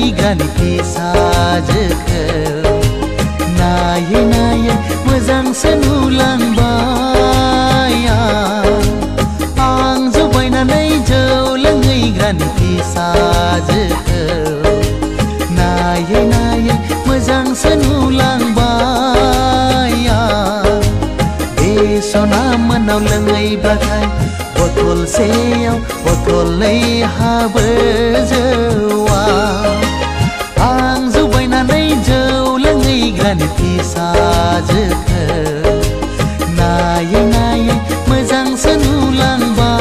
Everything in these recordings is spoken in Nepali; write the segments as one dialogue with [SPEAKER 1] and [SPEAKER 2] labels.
[SPEAKER 1] लोंहैग्रानि फिसाजोखौ नायै नायै मोजांसो नुलांबाय आं जौ बायनानै जौ लोंहैग्रानि फिसाजोखौ नायै नायै मोजांसो नुलांबाय बे सना मोनाव लोंहैब्लाथाय बथलसेयाव बथलनै हाबो जौआ आं जौ बायनानै जौ लोंहैग्रानि फिसाजोखौ नायै नायै मोजांसो नुलांबाय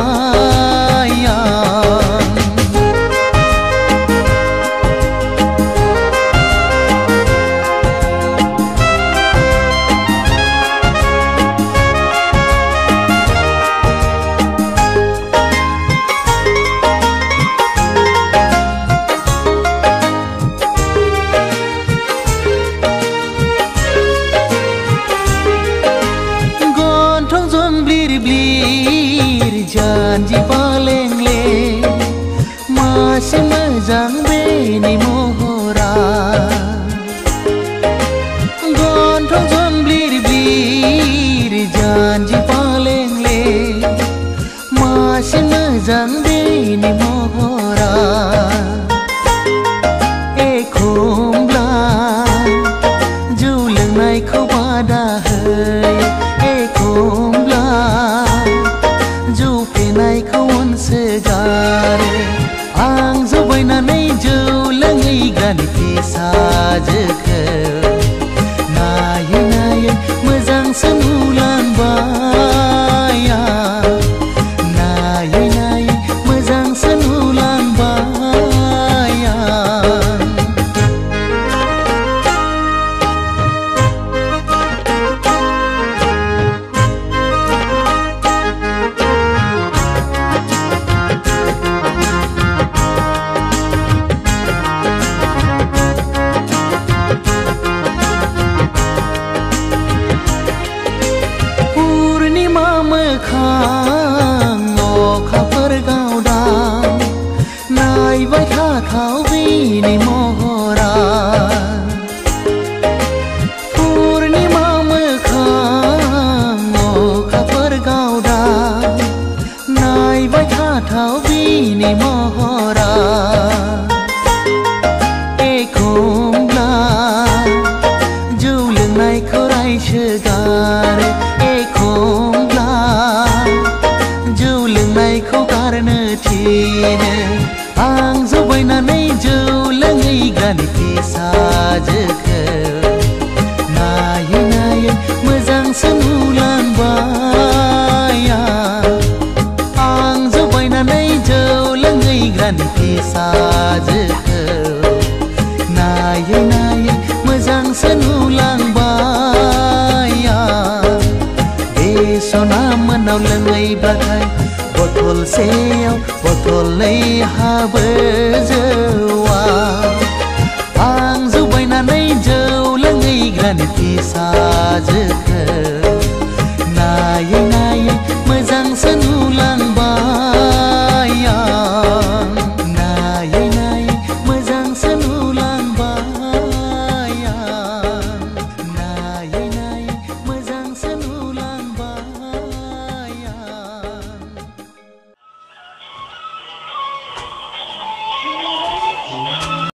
[SPEAKER 1] जानजि पालेंले मासे मोजां बेनि महरा गन्थं जंब्लिर ब्लिर जानजि पालेंले मासे मोजां बेनि महरा एखमब्ला जौ लोंनायखौ बादा होयो एखमब्ला जौ फेनायखौ अनसोगारो आं जौ बायनानै जौ लोंहैग्रानि फिसाजोखौ नायै नायै मोजांसो नुलांबाय नायै नायै मोजांसो नुलांबाय अखाफोर गावदां नायबाय थाथाव बेनि महरा पुर्णिमा मोखां अखाफोर गावदां नायबाय थाथाव बेनि महरा एखमब्ला जौ लोंनायखौ रायसोगारो एखमब्ला जौ लोंनायखौ गारनो थिनो आं जौ बायनानै जौ लोंहैग्रानि फिसाजोखौ नायै नायै मोजांसो नुलांबाय आं जौ बायनानै जौ लोंहैग्रानि फिसाजोखौ नायै नायै मोजांसो नुलांबाय बे सना मोनाव लोंहैब्लाथाय बथलसेयाव बथलनै हाबो जौआ आं जौ बायनानै जौ लोंहैग्रानि फिसाजोखौ